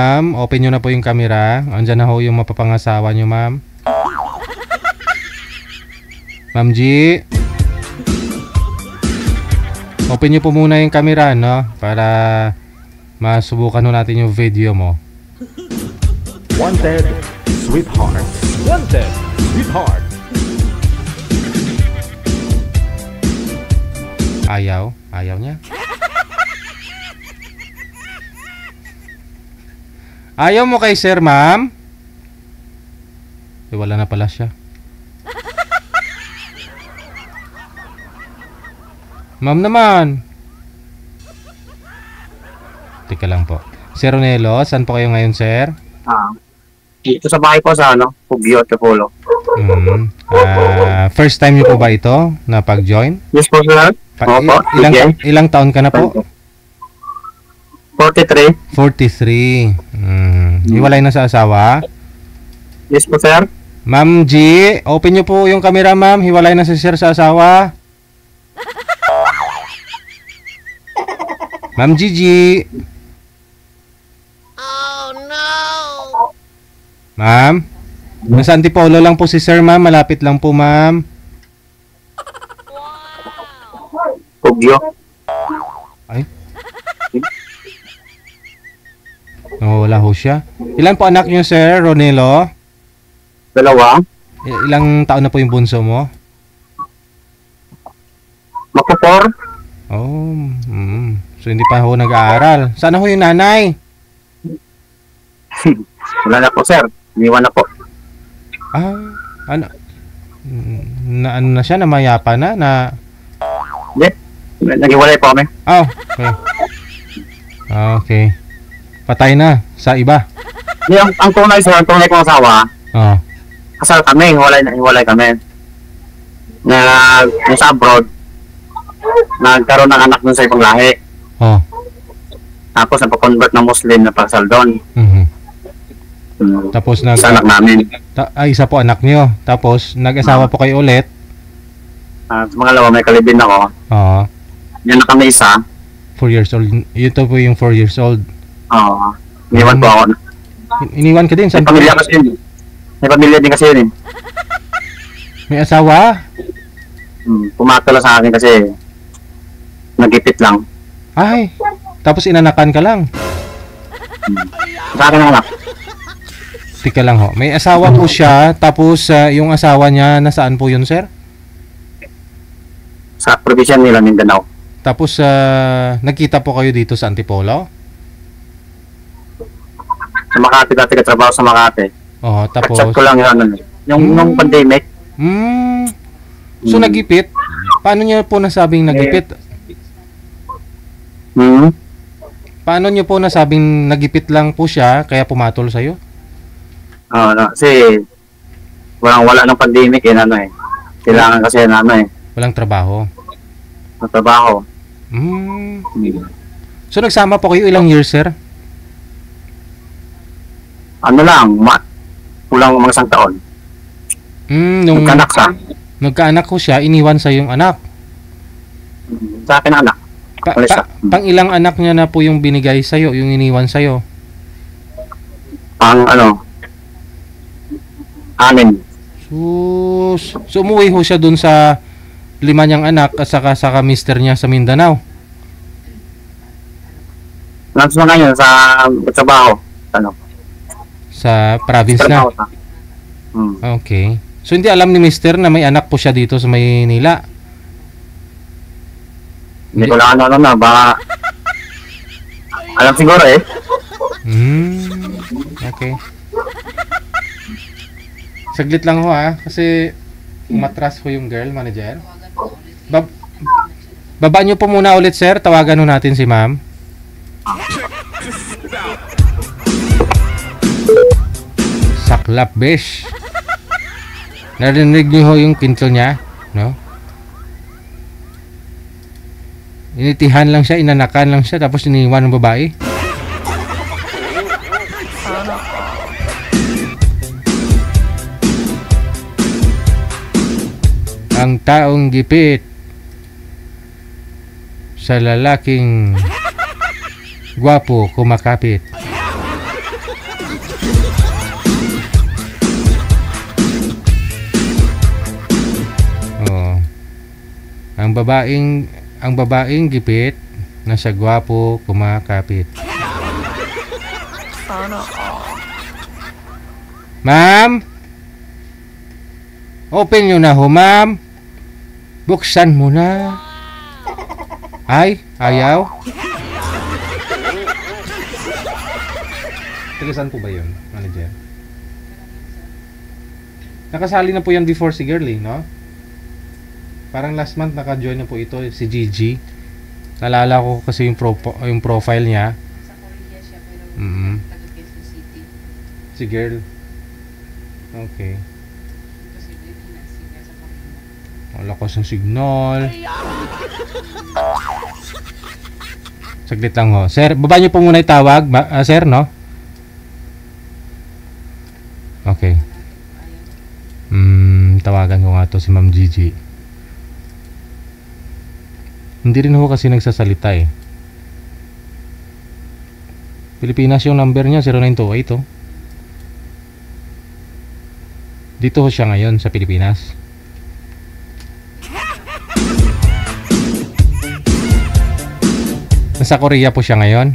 Ma'am, open nyo na po yung camera. Andyan na ho yung mapapangasawa nyo, ma'am. Ma'am G. Open nyo po muna yung camera, no? Para masubukan ho natin yung video mo. Wanted, sweetheart. Wanted, sweetheart. Ayaw. Ayaw niya. Ayaw mo kay sir, ma'am? Wala na pala siya. Ma'am naman. Teka lang po. Sir Ronelo, saan po kayo ngayon, sir? Dito sa bahay po sa Pugyo at Kapolo. First time niyo po ba ito na pag-join? Yes po, sir. Opo, ilang taon ka na po? 43. 43. Hiwalay na sa asawa? Yes po, sir. Ma'am G, open nyo po yung camera, ma'am. Hiwalay na si sir sa asawa. Ma'am Gigi. Oh no! Ma'am? Nasa Antipolo lang po si sir, ma'am. Malapit lang po, ma'am. Pugyo. Ay. Wala ho siya. Ilan po anak niyo, sir Ronelo? 2. Ilang taon na po yung bunso mo? Magpo-4. Oh, so hindi pa ho nag-aaral. Sana ho yung nanay? Wala na po, sir. Iniwan na po. Ano? Ano na siya? Namayapa na? Hindi. Nag-iwalay po kami. Okay. Okay. Patay na sa iba. Ang tunay, sir, ang tunay kong asawa, kasal kami, hiwalay kami. Nasa abroad, nagkaroon ng anak dun sa ibang lahi. Tapos napakonvert ng Muslim na pagsal doon. Tapos isa anak namin. Isa po anak nyo. Tapos nag-asawa po kayo ulit. Sa mga may kalibin ako. Yan na kami isa. 4 years old. Ito po yung 4 years old. Iniwan po ako. Iniwan ka din? May pamilya kasi yun. May pamilya din kasi yun. May asawa? Pumatala sa akin kasi nagipit lang. Ay, tapos inanakan ka lang. Sa akin ang anak. Tika lang ho. May asawa po siya, tapos yung asawa niya, nasaan po yun, sir? Sa probinsya nila, Mindanao. Tapos nagkita po kayo dito sa Antipolo? Sa Makati, dati katrabaho sa Makati. Tapos chat ko lang yun, nung pandemic. So nagipit? Paano niyo po nasabing nagipit? Paano niyo po nasabing nagipit lang po siya kaya pumatol sa'yo? Kasi wala ng pandemic kailangan kasi walang trabaho. Ang trabaho. So nagsama po kayo ilang years, sir? Kulang mga 1 taon. Nung Nagkaanak ko siya, iniwan sa yung anak. Sa akin ang anak. Pang ilang anak niya na po yung binigay sa'yo, yung iniwan sa'yo? Ang 6. So umuwi ho siya dun sa 5 niyang anak at saka mister niya sa Mindanao. Nasa ngayon sa trabaho. Sa province na. Okay. So hindi alam ni mister na may anak po siya dito sa Maynila. Hindi ko lang baka alam siguro Okay. Saglit lang ho kasi umatras ho yung girl manager. Baba nyo po muna ulit, sir. Tawagan ho natin si ma'am. Saklap, besh. Narinig niyo ho yung kinto niya, no? Initihan lang siya, inanakan lang siya, tapos iniwan ng babae. Ang taong gipit sa lalaking gwapo kumakapit. Oh. Ang babaeng gipit na siya gwapo kumakapit. Ma'am? Open nyo na ho, ma'am. Buksan mo na. Ay, ayaw? Tagasan po ba yun, manager? Nakasali na po yan before si Girlie, no? Parang last month naka-join na po ito, si Gigi. Nalala ko kasi yung profile niya. Sa Korea siya pero taga Quezon City. Si girl. Okay. Ito si Pilipinas, siya sa Korea. Ang lakas ng signal. Saglit lang ho. Sir, baba niyo po muna yung tawag. Sir, no? Okay. Tawagan ko nga to si Ma'am Gigi. Hindi rin ho kasi nagsasalita eh. Pilipinas yung number niya, 0928 oh. Dito ho siya ngayon sa Pilipinas. Nasa Korea po siya ngayon.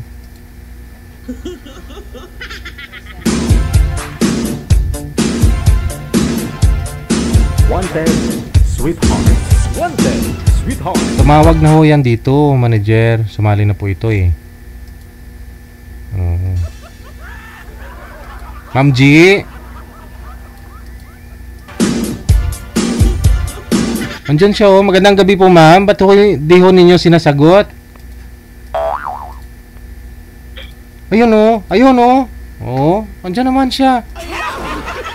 Wanted, sweetheart. Wanted, sweetheart. Tumawag na ho yan dito, manager. Sumali na po ito eh. Ma'am G. Andyan siya oh. Magandang gabi po ma'am. Ba't di ho ninyo sinasagot? Ayun oh. Ayun oh. Oo. Andyan naman siya.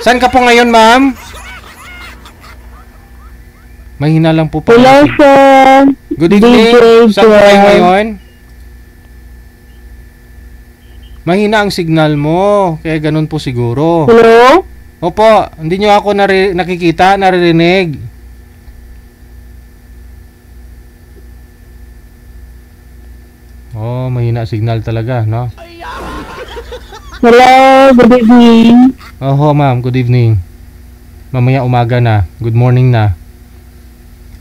Saan ka po ngayon ma'am? Mahina lang po pa. Hello, sir. Good evening. Saan po kayo ngayon? Mahina ang signal mo. Kaya ganun po siguro. Hello? Opo. Hindi nyo ako nakikita, naririnig. Oh, mahina signal talaga, no? Hello, good evening. Oho, ma'am. Good evening. Mamaya umaga na. Good morning na.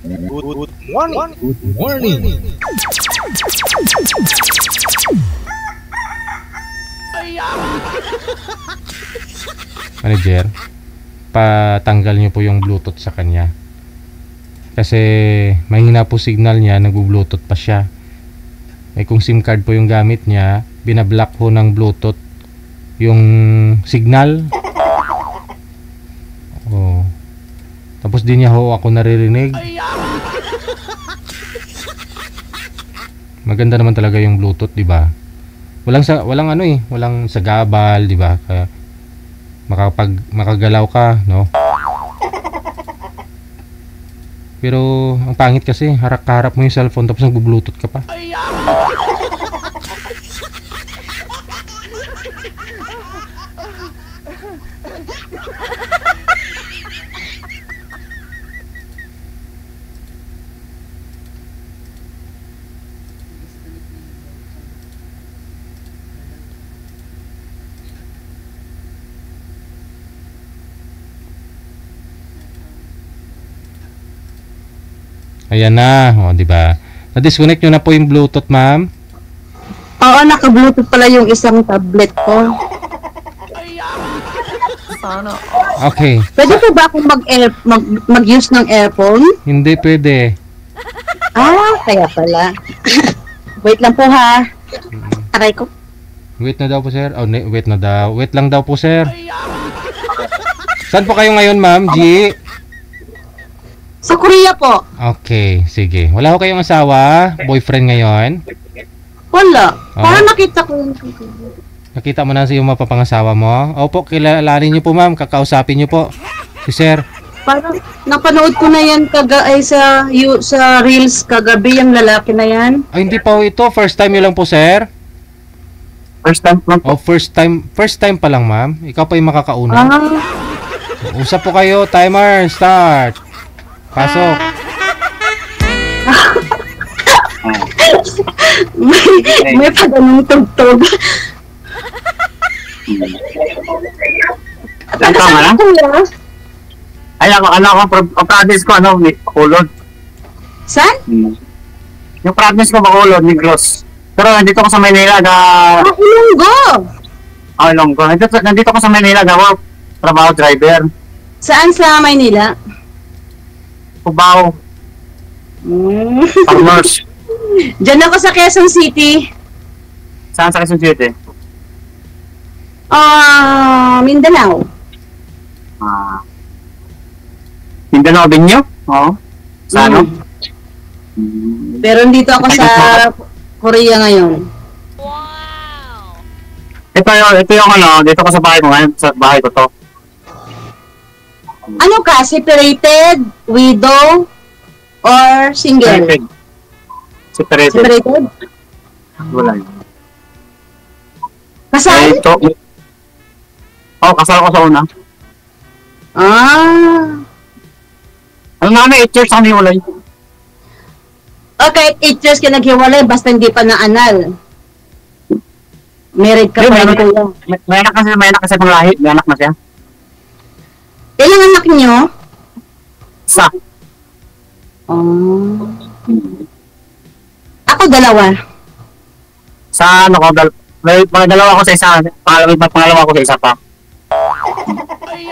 Good morning. Good morning. Manager, patanggal niyo po yung Bluetooth sa kanya. Kasi mahina po signal niya, nagbo-Bluetooth pa siya. Eh kung SIM card po yung gamit niya, binablock po ng Bluetooth yung signal. Oh. Tapos di niya ho ako naririnig. Maganda naman talaga yung Bluetooth, 'di ba? Walang ano eh, walang sagabal, 'di ba? Kaya makagalaw ka, no? Pero ang pangit kasi, harap-harap mo yung cellphone tapos nagbo-Bluetooth ka pa. Ayan na, o di ba? Na-disconnect nyo na po yung Bluetooth, ma'am. Oo, naka-Bluetooth pala yung isang tablet ko. Okay. Pwede po ba akong mag-use ng earphone? Hindi pwede. Ah, kaya pala. Wait lang po ha. Aray ko. Wait na daw po, sir. Oh, wait na daw. Wait lang daw po, sir. Saan po kayo ngayon, ma'am? G? Sa Korea po. Okay, sige. Wala ko kayong asawa? Boyfriend ngayon? Wala. Oh. Para nakita ko yung... Nakita mo na sa iyong mapapangasawa mo? Opo, kilalanin niyo po, ma'am. Kakausapin niyo po. Si sir. Parang napanood ko na yan sa Reels kagabi yung lalaki na yan. Ay, hindi pa ho ito. First time niyo lang po, sir? First time lang po. Oh, first time pa lang, ma'am. Ikaw pa yung makakauna. Ah, Usap po kayo. Timer, start. Pasok. may pa ganung tugtog. Ilang taon ka na? Kuya? Ay, ang province ko, Bacolod. Saan? Yung province ko, Bacolod, Negros. Pero nandito ko sa Manila, Ilonggo. Ilonggo. Nandito ko sa Manila, trabaho driver. Saan sa Maynila? Cubao, Farmers. Diyan ako sa Quezon City. Saan sa Quezon City? Mindanao. Mindanao Binyo? Oo. Sa ano? Pero dito ako sa Korea ngayon. Ito yung dito ko sa bahay ko ngayon, sa bahay ko to. Ano ka? Separated? Widow? Or single? Separated. Separated? Wala yun. Kasal? Ito. Kasal ko sa una. Ano namin, 8 years kami ulay. Okay, 8 years ka naghiwalay basta hindi pa na-anal. Married ka pa rin, kuya. May anak kasi pang lahi. May anak na siya. Ilang anak niyo? Isa. Ako dalawa. Sa may mga dalawa ko sa isa. Pangalawa ko sa isa pa.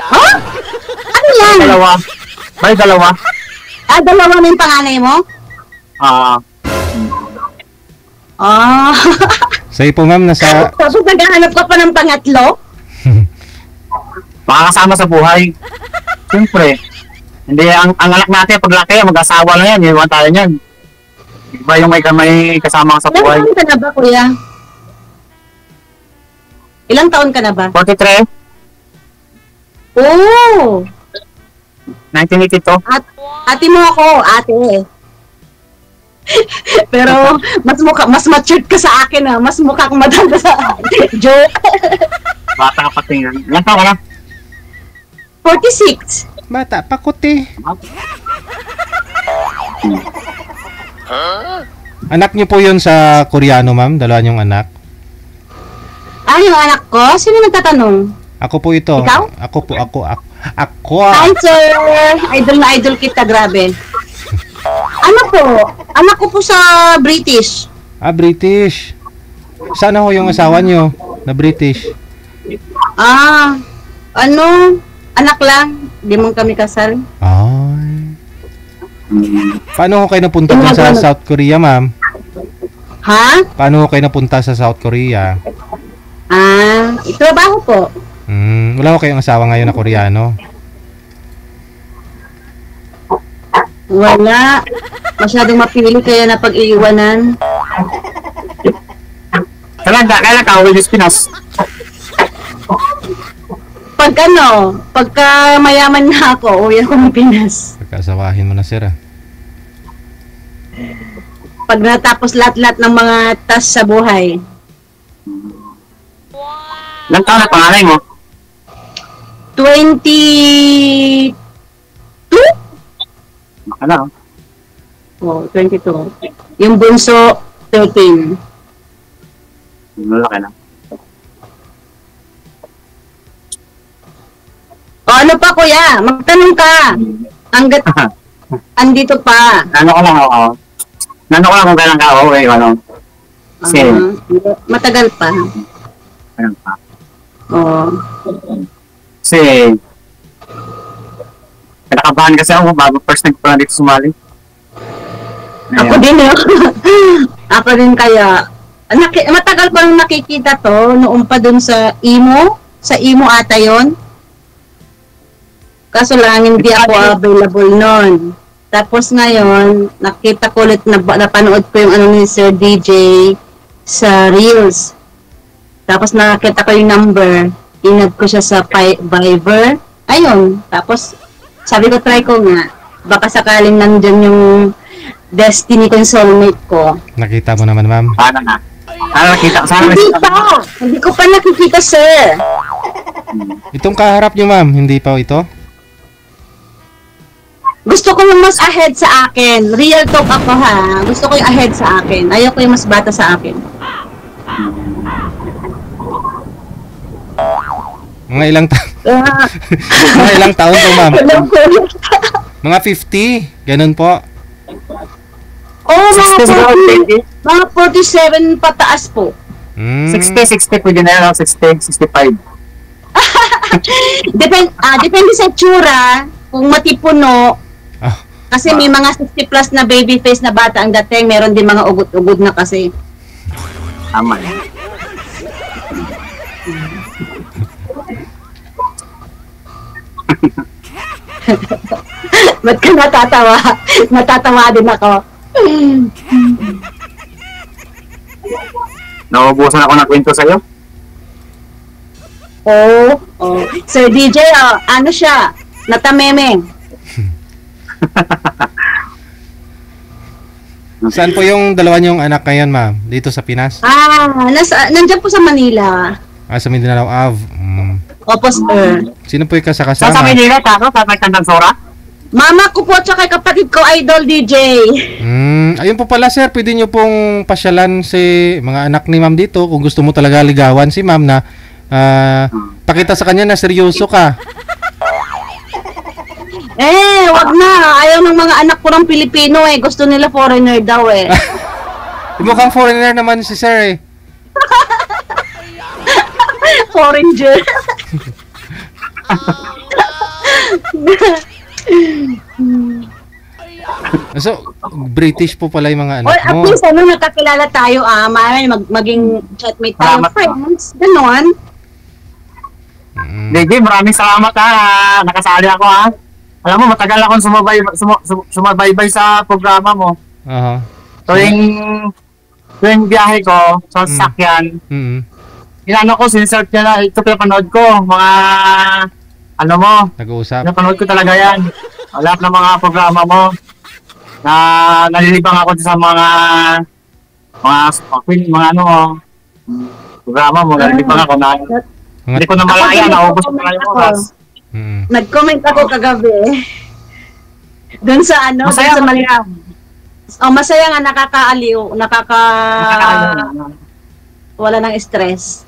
Ha? Ano yan? Dalawa. May dalawa. Dalawa na yung panganay mo? Sa'yo po ma'am, nasa... Tapos naghahanap ka pa ng pangatlo? Makakasama sa buhay. Siyempre. Hindi, ang anak natin, pag laki, mag-asawa na yan. Iwan tayo niyan. Iba yung may kasama sa buhay. Ilang taon ka na ba, kuya? Ilang taon ka na ba? 43, Oo! 1982. Ate mo ako, ate. Pero mas matured ka sa akin Mas mukha kang matanda sa akin. Joke. Bata ka pati yan. Ilan taon ka na? 46. Bata, pakuti. Anak niyo po yun sa Koreano ma'am? Dalawa niyong anak? Yung anak ko? Sino nagtatanong? Ako po ito. Ikaw? Ako. Hi, sir. Idol na idol kita, grabe. Anak ko po sa British. British. Sana ho yung asawa niyo na British? Anak lang. Di mo kami kasal. Ay. Paano ho kayo napunta dun sa South Korea, ma'am? Ha? Paano ho kayo napunta sa South Korea? Trabaho po. Wala ho kayong asawa ngayon na Koreano? Wala. Masyadong mapili kaya na pag-iiwanan. Kailan ka uwi sa Pinas? Pagka mayaman na ako, uwi ako ng Pinas. Pagkasawahin mo na, sir. Pag natapos lahat-lahat ng mga task sa buhay. Ilang taon na pangalay mo? 22? Makala, 22. Yung bunso, 13. Malaki na. Ano pa, kuya? Magtanong ka. Hanggat andito pa. Nano ko lang kung kailan ka uwi, Kasi, matagal pa. kailan pa. Kasi, kinakabahan kasi ako bago first nagpunta dito sumali. Ako din Ako din kaya. Matagal pa nung nakikita to, noong pa dun sa Imo. Sa Imo ata yon. Kaso lang hindi ako available nun. Tapos ngayon, nakita ko ulit, napanood ko yung ni Sir DJ sa Reels. Tapos nakita ko yung number, inad ko siya sa Viber. Ayun, tapos sabi ko, try ko nga. Baka sakaling nandyan yung destiny ko, yung soulmate ko. Nakita mo naman, ma'am? Paano na? Nakita? Hindi pa! Hindi ko pa nakikita, sir. Itong kaharap niyo, ma'am, hindi pa ito? Gusto ko yung mas ahead sa akin. Real talk ako, ha. Gusto ko yung ahead sa akin. Ayoko yung mas bata sa akin. Mga ilang taon? Ah, Mga ilang taon po, ma'am? alam ko. Mga 50, ganun po. Oh, 60 siguro, 20. mga 47 pataas po. 60 pwede na yan, 60, 65. Depende sa tsura, kung matipuno, Ah, kasi may mga 60 plus na baby face na bata ang dating, meron din mga ugot-ugod na kasi. Tama yan. Ba't ka natatawa? Natatawa din ako. Naubusan ako ng kwento sa'yo. Oh. Sir DJ, ano siya? Natameme. saan po yung dalawa niyong anak ngayon, ma'am? Dito sa Pinas? Nandiyan po sa Manila. Sa Mindanao, Av. Opo, sir. Sino po yung Saan sa kasakasama? Manila, tako? Sa Nagtandang Sora? Mama ko po, tsaka kapatid ko, Idol DJ. Ayun po pala, sir. Pwede niyo pong pasyalan si mga anak ni ma'am dito kung gusto mo talaga ligawan si ma'am na pakita sa kanya na seryoso ka. Wag na. Ayaw ng mga anak ko ng Pilipino eh. Gusto nila foreigner daw eh. Mukhang foreigner naman si sir eh. Foreigner. So, British po pala yung mga Or anak at mo. least nakakilala tayo, maging chatmate tayo, Salamat, friends. Ganon. DJ, maraming salamat ha. Nakasali ako ha. Alam mo, matagal akong sumabaybay sa programa mo. Aha. Tuwing biyahe ko sa sasakyan, inano ko, sinisert niya na, ito pinapanood ko, mga, ano mo, Nag-uusap. pinapanood ko talaga yan. Lahat ng mga programa mo, na nalilibang ako sa mga ano mo, programa mo, nalilibang ako na, hindi ko na malaya, naubos ko na yung oras. Nag-comment ako kagabi. Doon sa Masaya, doon sa masaya. masaya nga, nakakaaliw, wala ng stress.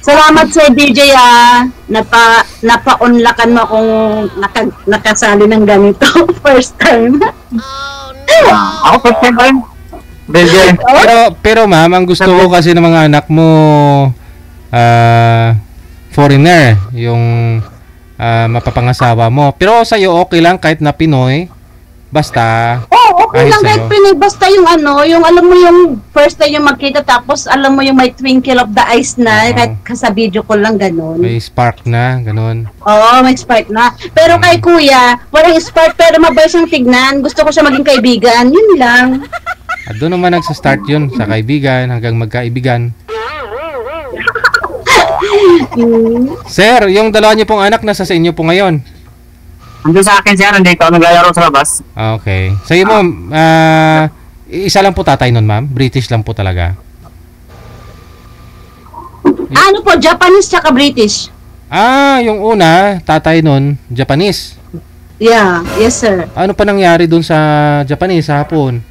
Salamat sa DJ napa-unlakan mo akong nakasali ng ganito first time. Ako first time pa rin. DJ. Pero ma'am, ang gusto ko kasi ng mga anak mo foreigner, yung mapapangasawa mo. Pero sa'yo okay lang kahit na Pinoy, basta Okay ayos lang kahit sa'yo. Pinoy, basta yung yung alam mo yung first time yung magkita tapos alam mo yung may twinkle of the eyes na, kahit sa video call lang ganun. May spark na, ganun. Oo, may spark na. Pero kay kuya, walang spark pero mabay siyang tignan. Gusto ko siya maging kaibigan, yun lang. At doon naman nagsa-start yun, sa kaibigan hanggang magkaibigan. Sir, yung dalawa niyo pong anak nasa sa inyo po ngayon. Nandun sa akin siya, nandito, naglalaro sa labas. Okay. Sa'yo mo, isa lang po tatay nun, ma'am? British lang po talaga? Ano po, Japanese tsaka British? Yung una, tatay nun, Japanese. Yeah, yes sir. Ano pa nangyari dun sa Japanese sa hapon?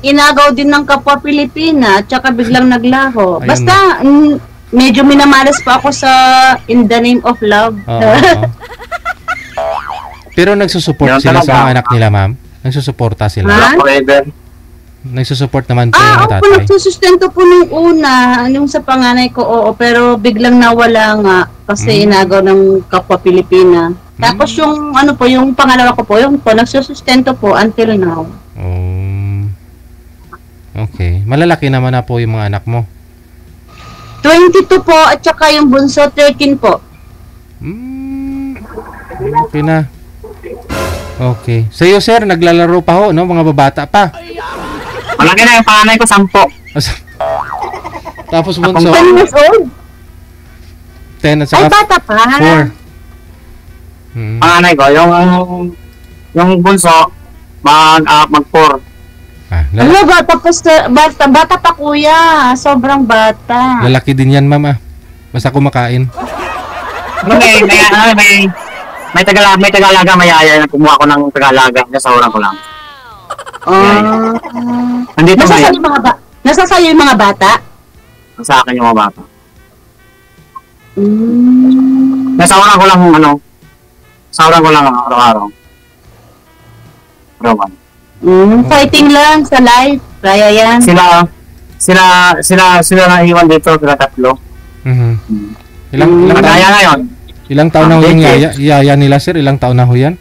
Inagaw din ng kapwa Pilipina, tsaka biglang naglaho. Ayun Basta, medyo minamalas pa ako sa In the Name of Love. Oo. Pero nagsusupport Yan sila sa talaga. mga anak nila, ma'am? Nagsusuporta sila? Ha? Forever. Nagsusupport naman po yung mga Opo, tatay? nagsusustento po nung una, yung sa panganay ko, oo, pero biglang nawala nga kasi inagaw ng kapwa Pilipina. Tapos yung yung pangalawa ko po, yung po, nagsusustento po until now. Okay. Malalaki naman na po yung mga anak mo. 22 po, at saka yung bunso, 13 po. Okay na. Okay. Sa'yo, sir, naglalaro pa ho, no? Mga babata pa. Malaki na yung panganay ko, 10. Tapos bunso, 10 years old? 10 at Ay, saka bata pa. 4. Panganay ko, yung bunso, mag-4. Ano, bata pa kuya. Sobrang bata. Lalaki din yan, ma'am, ah. Basta kumakain. May tagalaga, mayaya na kumuha ko ng tagalaga. Sa orang ko lang. Nandito Nasa ngayon. sa'yo yung mga bata? Sa akin yung mga bata. Mm. Nasawaran ko lang sawaran ko lang araw-araw. Arawan. Fighting lang sa live. Kaya yan. Sila na iwan dito, sila tatlo. Ilang Kaya ngayon. ilang taon na ho yung yaya nila, sir? Ilang taon na ho yan?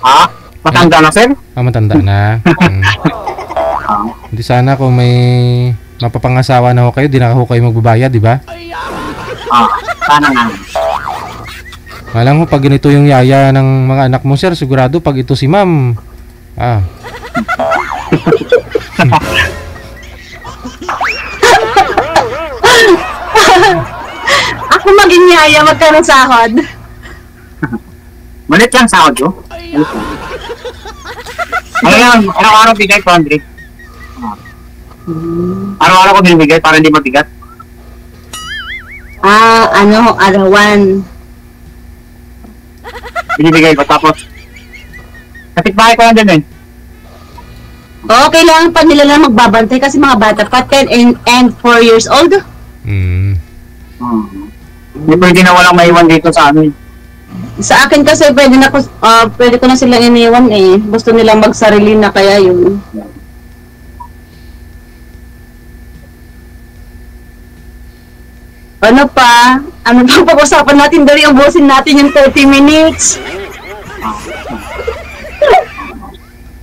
Ha? Matanda na, sir? Matanda na. Hindi sana kung may mapapangasawa na ho kayo, di na ho kayo magbabayad, di ba? Sana nga. Malang ho, pag ganito yung yaya ng mga anak mo, sir, sigurado pag ito si ma'am, Ako maging yaya, magkano sahod? Malit lang sahod ko. Araw-araw bigay 200. Araw-araw ko binibigay para hindi mabigat. Arawan. Binibigay ko tapos kapitbahay ko lang din eh. Okay lang pa nila lang magbabantay kasi mga bata pa 10 and 4 years old. Hindi pwede na walang maiwan dito sa amin. Sa akin kasi pwede ko na silang iniwan eh. Gusto nilang magsarili na kaya yun. Ano pa pag-usapan natin? Dali ubusin natin yung 30 minutes.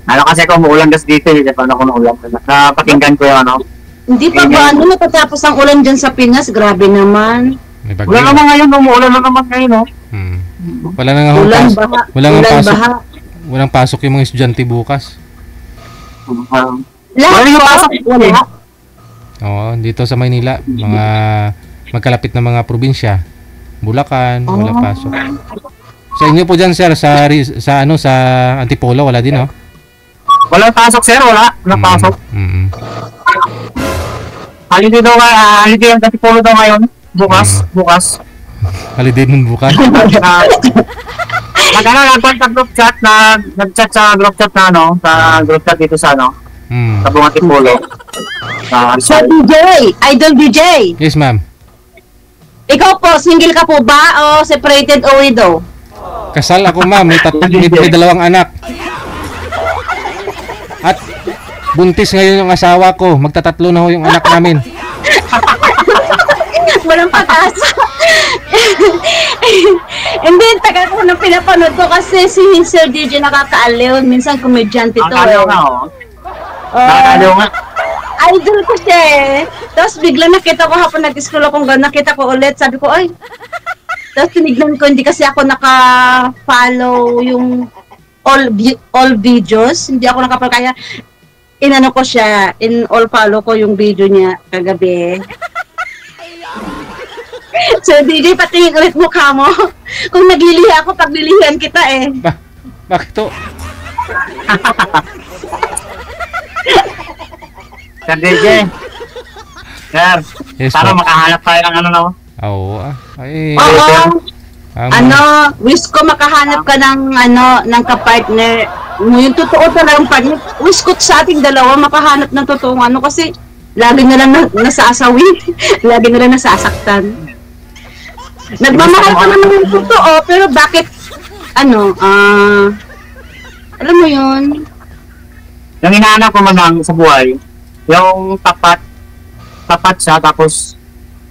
Ano kasi kung uulan kasi dito, hindi pa ako naulan. Napakinggan ko yung Hindi pa ba natatapos ang ulan dyan sa Pinas? Grabe naman. May bagyo. Wala naman ngayon, umuulan na naman ngayon, no? Wala na nga ho Ulan, pasok. baha. Walang Ulan, pasok. baha. Walang pasok yung mga estudyante bukas. Lahat Wala yung po, pasok. wala. Oo, dito sa Maynila, mga magkalapit na mga probinsya. Bulacan, wala pasok. Sa inyo po diyan, sir, sa Antipolo wala din, no? Walang pasok, sir, wala. Walang pasok. Holiday daw, holiday ang Antipolo daw ngayon. Bukas. Holiday nun bukas. Nag-contact group chat nag-chat sa group chat sa group chat dito sa sa buong Antipolo. So DJ, Idol DJ. Yes, ma'am. Ikaw po, single ka po ba o separated o widow? Kasal ako, ma'am. May dalawang anak. At buntis ngayon yung asawa ko. Magtatatlo na ho yung anak namin. Walang pag-asa. Hindi, tagal ko nang pinapanood ko kasi si Sir DJ nakakaaliw. Minsan komedyante to. Nakakaliw nga, Nakakaliw nga. Idol ko siya eh. Tapos bigla nakita ko hapon nag-scroll akong gano'n. Nakita ko ulit. Sabi ko, ay. Tapos tinignan ko, hindi kasi ako naka-follow yung all videos. Hindi ako naka-follow. Kaya inano ko siya. In-all follow ko yung video niya kagabi. So DJ, patingin ulit mukha mo. Kung naglilihi ako, paglilihan kita eh. Bakit to? Sir DJ. Sir, Yes, sana po. makahanap tayo ng Oo. Ay, Wish ko makahanap ka ng kapartner. Yung totoo talagang partner. Wish ko sa ating dalawa makahanap ng totoong kasi lagi na lang nasasawi. Lagi na lang nasasaktan. Nagmamahal ka naman ng totoo, pero bakit alam mo yun? Yung hinahanap ko man sa buhay, yung tapat siya, tapos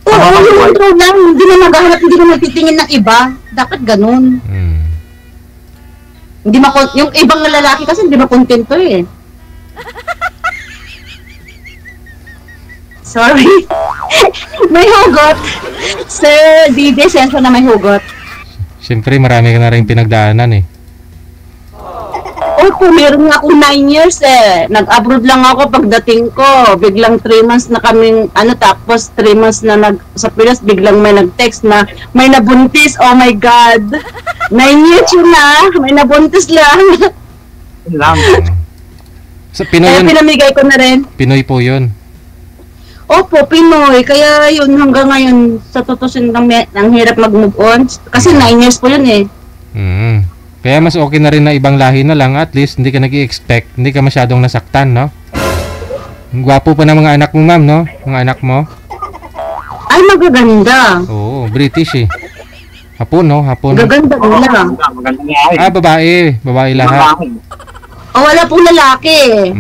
Oo, yung ikaw lang, hindi na naghahanap, hindi na nagtitingin ng iba. Dapat ganun. Hindi yung ibang lalaki kasi hindi makontento eh. Sorry. May hugot. Sir DJ, senso na may hugot. siyempre marami ka na rin pinagdaanan eh. Opo, meron nga akong 9 years eh. Nag-abroad lang ako pagdating ko. Biglang 3 months na kaming, tapos 3 months na sa Pinas, biglang may nag-text na may nabuntis. Oh my God. 9 years yun na. May nabuntis lang. Sa Pinoy Kaya yun, pinamigay ko na rin. Pinoy po yun. Opo, Pinoy. Kaya yun hanggang ngayon, sa tutusin ang hirap mag-move on. Kasi 9 years po yun eh. Kaya mas okay na rin na ibang lahi na lang, at least hindi ka nag-i-expect, hindi ka masyadong nasaktan, no? Ang gwapo pa ng mga anak mo, ma'am, no? Mga anak mo. Ay, magaganda. Oo, British eh. Hapon, no? Hapon. Magaganda nila. Maganda nga eh. Babae. Babae lahat. O, wala pong lalaki.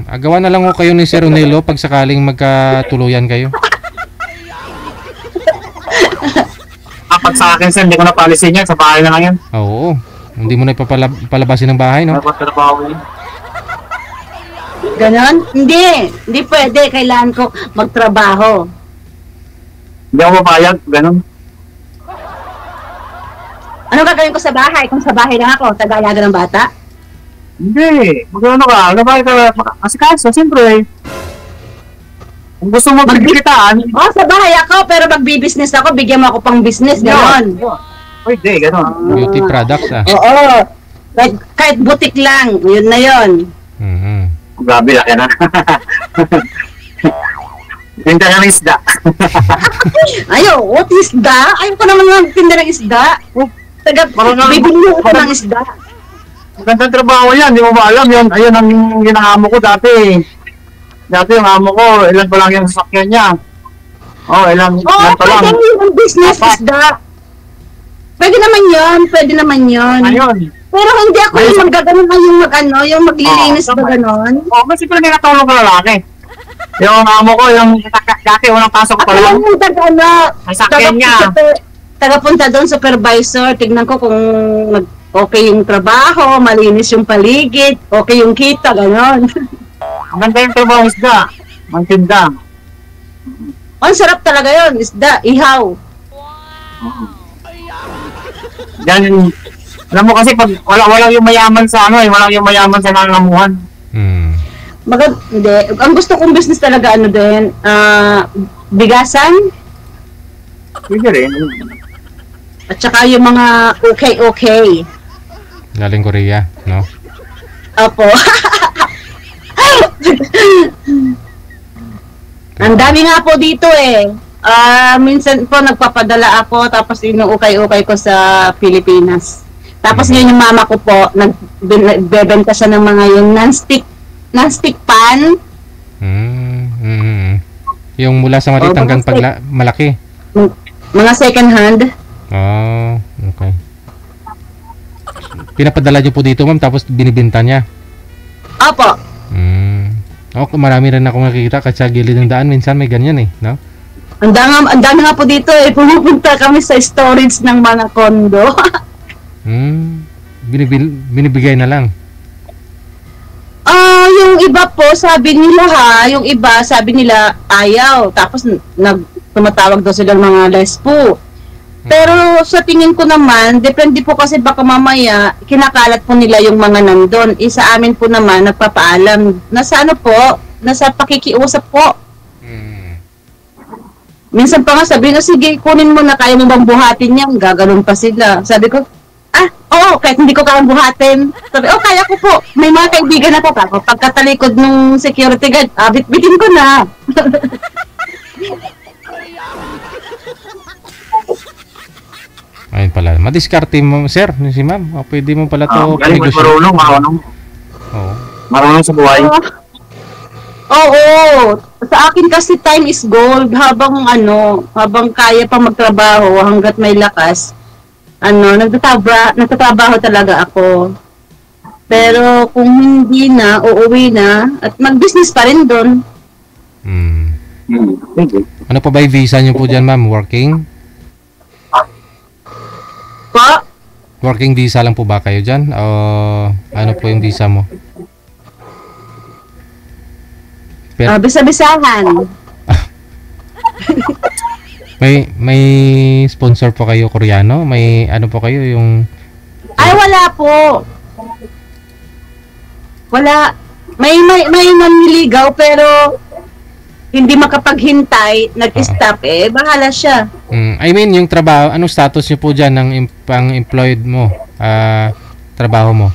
Agawan na lang ko kayo ni Sir Ronelo pag sakaling magkatuluyan kayo. Pag sa akin, sir, hindi ko na policy niya. Sa bahay na lang yan. Oo. Hindi mo na ipapalabasin ng bahay, no? Trabaho yun. Ganon? Hindi. Hindi pwede. Kailangan ko magtrabaho. Hindi ako mapayag. Ganun. Ano gagawin ko sa bahay? Kung sa bahay lang ako, tagayagan ng bata? Hindi. Magano ka. Labay ka. Kasi kaso, siyempre. Kung gusto mo pagkikitaan. Oh, sa bahay ako, pero magbi-business ako, bigyan mo ako pang business, ganon. Uy, di. Ganun. Beauty products, ah. Oo. Kahit butik lang, yun na yun. Mhm. Grabe, laki na. Tinta ng isda. Ayo, what isda? Ayaw ko naman magtinda ng isda. Bibili ko ng isda. Magandang trabaho yan. Hindi mo ba alam yun? Ayun ang ginahamo ko dati. Dati yung amo ko, ilan pa lang yung sasakyan niya. Ilan pa lang. Pwede yung business isda. Pwede naman yun. Ayun. Pero hindi ako yung magaganon yung maglilinis ba ganon? Kasi pala may natulong ko lalaki. Yung amo ko, yung dati unang pasok ko pa lang. Ako yung Sasakyan niya. Tagapunta doon, supervisor, tignan ko kung okay yung trabaho, malinis yung paligid, okay yung kita, ganon. Ang ganda yung trabaho isda. Mantinda. Ang sarap talaga yun, isda, ihaw. Yan, alam mo kasi pag wala yung mayaman sa walang yung mayaman sa nangangamuhan. Hindi. Ang gusto kong business talaga din, bigasan, Pwede rin. at saka yung mga okay. Galing Korea, no? Opo. Ang dami nga po dito eh. Minsan po nagpapadala ako tapos inuukay-ukay ko sa Pilipinas. Tapos ngayon yung mama ko po nagbebenta siya ng mga yung non-stick pan. Yung mula sa maliit hanggang malaki. Mga second hand. Oh, okay. Pinapadala niyo po dito, ma'am, tapos binibenta niya. Opo. Okay, marami rin akong nakikita kasi sa gilid ng daan minsan may ganyan eh, no? Ang dami nga po dito eh. Pumupunta kami sa storage ng mga kondo. Binibigay na lang. Yung iba po, sabi nila ayaw. Tapos tumatawag daw sila mga lespo. Pero sa tingin ko naman, depende po kasi baka mamaya kinakalat po nila yung mga nandun. Sa amin po naman, nagpapaalam. Nasa pakikiusap po. Minsan pa nga sabi ko, sige, kunin mo na, kaya mo bang buhatin yan? Gaganon pa sila. Sabi ko, oo, kahit hindi ko kayang buhatin. Sabi, kaya ko po. May mga kaibigan ako pa. Pagkatalikod ng security guard, bit-bitin ko na. Ayun pala. Madiskarte mo, sir, si ma'am. Pwede mo pala to Galing mo marunong. Oo. Marunong sa buhay. Oo. Sa akin kasi time is gold. Habang kaya pa magtrabaho hanggat may lakas. Nagtatrabaho talaga ako. Pero kung hindi na, uuwi na at mag-business pa rin doon. Ano pa ba yung visa niyo po dyan, ma'am? Working? Po? Working visa lang po ba kayo dyan? O ano po yung visa mo? Bisa-bisahan. May sponsor po kayo Koreano? May ano po kayo yung... Ay, wala po. Wala. May naniligaw pero hindi makapaghintay, nag-stop bahala siya. I mean, yung trabaho, anong status niyo po dyan ng pang-employed mo? Trabaho mo?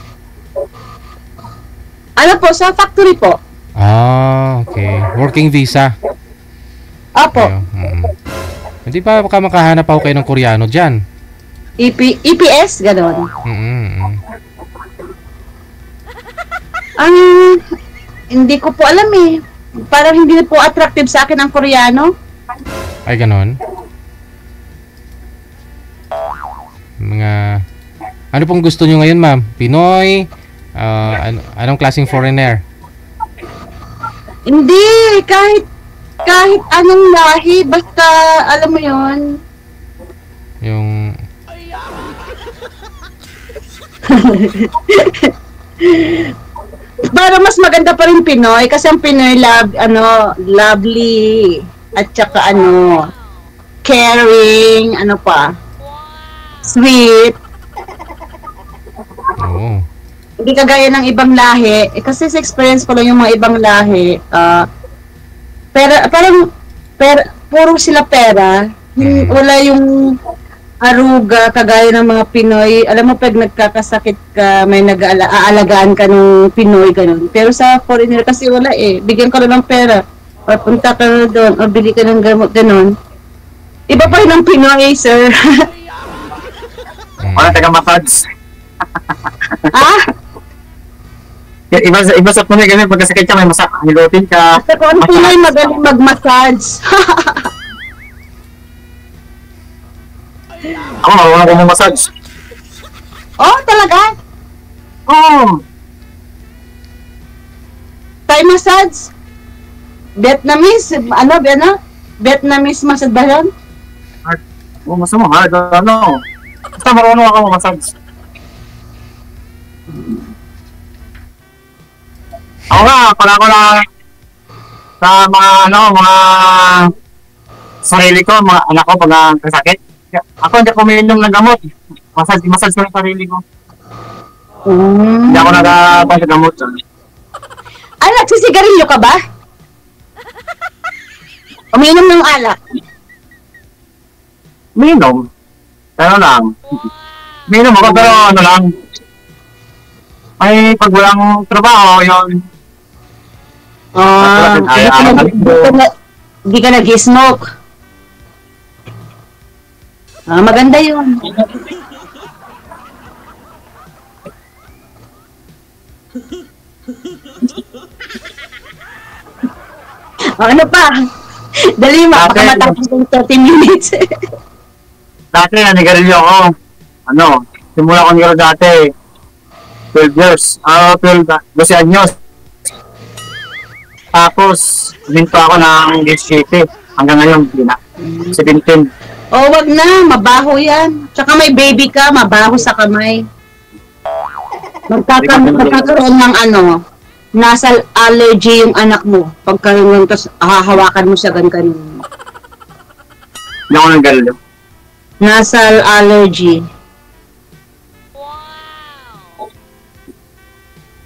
Ano po, sa factory po. Okay. Working visa. Opo. Hindi ba baka makahanap ako kayo ng Koreano dyan? EPS, gano'n. Hindi ko po alam eh. parang hindi po attractive sa akin ang Koreano. Ay, ganon. Mga... Ano pong gusto nyo ngayon, ma'am? Pinoy? Anong klaseng foreigner? Hindi, kahit anong lahi, basta alam mo yon. Yung... Para mas maganda pa rin Pinoy kasi ang Pinoy lovely at saka caring, sweet. Oo. Hindi kagaya ng ibang lahi. Kasi sa experience ko lang yung mga ibang lahi, puro sila pera. Wala yung aruga kagaya ng mga Pinoy. Alam mo, pag nagkakasakit ka, may nag-aalagaan ka ng Pinoy, ganun. Pero sa foreigner kasi wala eh. Bigyan ka lang ng pera. O punta ka na doon, o bili ka ng gamot, ganun. Iba pa rin ang Pinoy, sir. Wala taga-massage. Iba sa Pinoy, ganun, pagkasakit ka, may hilutin ka. Kasi kung ang Pinoy magaling mag-massage. Ako, marunong ko mag-massage. Oh, talaga? Oo. Thai massage? Vietnamese? Vietnamese massage ba yun? Oo, mas mo, hard. Basta marunong ako mag-massage. Ako nga, pala ko na sa mga sarili ko, mga anak ko pag kasakit. Ako hindi ako umiinom ng gamot. Massage ko ng sarili ko. Hindi ako nagabang sa gamot. Nagsisigarilyo ka ba? Umiinom ng alak? Umiinom? Pero lang. Umiinom ako pero lang. Ay, pag walang trabaho, yun. Hindi ka nag-smoke. Maganda yun. Ano pa? Dali mo, baka matapos ng 30 minutes. Dati, nanigarilyo ako. Simula ko nanigarilyo dati. 12 years. 12 anyos. Tapos, minto ako ng 17. Hanggang ngayon, hindi na. 17. Wag na. Mabaho yan. Tsaka may baby ka, mabaho sa kamay. Magkakaroon ng nasal allergy yung anak mo. Pagka tapos hahawakan mo siya ganun. Hindi ako nanigarilyo. Nasal allergy.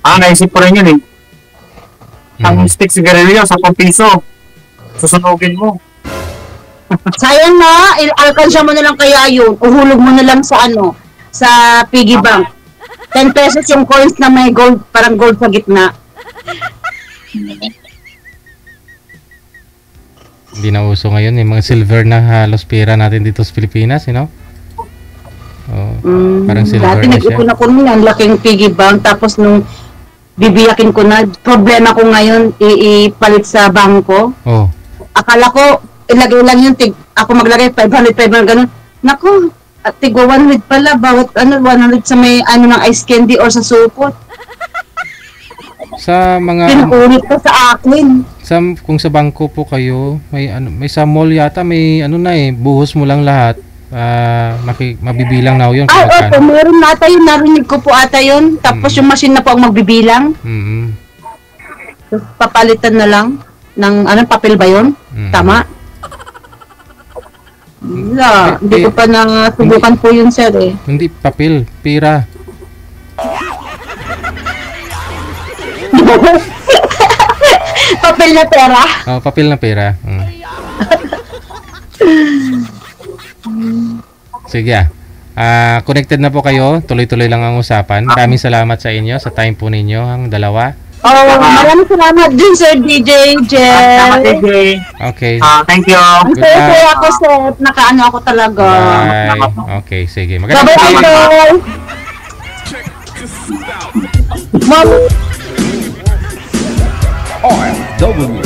Naisip ko rin yun eh. Ang stick sigarilyo, 10 piso. Susunugin mo. Sayang na, alkansya mo na lang kaya yun. Uhulog mo na lang sa sa piggy bank. 10 pesos yung coins na may gold, parang gold sa gitna. Hindi na uso ngayon mga silver na halos pera natin dito sa Pilipinas, parang silver dati na siya. nag-ipon ako ang laking piggy bank, tapos nung bibiyakin ko na, problema ko ngayon, ipalit sa bangko. Akala ko, ilagay lang yun, ako maglagay 500 ganun. Naku, tigwa 100 pala, bawat 100 sa may ng ice candy or sa supot. Sa mga Pinukulit ko sa akin. kung sa bangko po kayo, may sa mall yata may buhos mo lang lahat. Mabibilang na yun. Meron na ata yun, narinig ko po ata yun. Tapos yung machine na po ang magbibilang. Papalitan na lang ng papel ba yun? Tama? Hindi ko pa nasubukan po yun, sir eh. Hindi papel, pira. Papel na pera? Papel na pera. Sige connected na po kayo. Tuloy-tuloy lang ang usapan. Maraming salamat sa inyo, sa time po ninyo, ang dalawa. Maraming salamat din, Sir DJ Jel. Salamat, DJ. Okay. Thank you. Ang saya ako, sir. Nakaano ako talaga. Bye. Okay, sige. Magandang Bye-bye, day. Mom. RW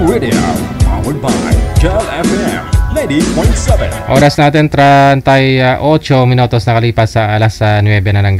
Radio, powered by Cal FM 90.7. Oras natin 38 minutos nakalipas sa alas 9 na ng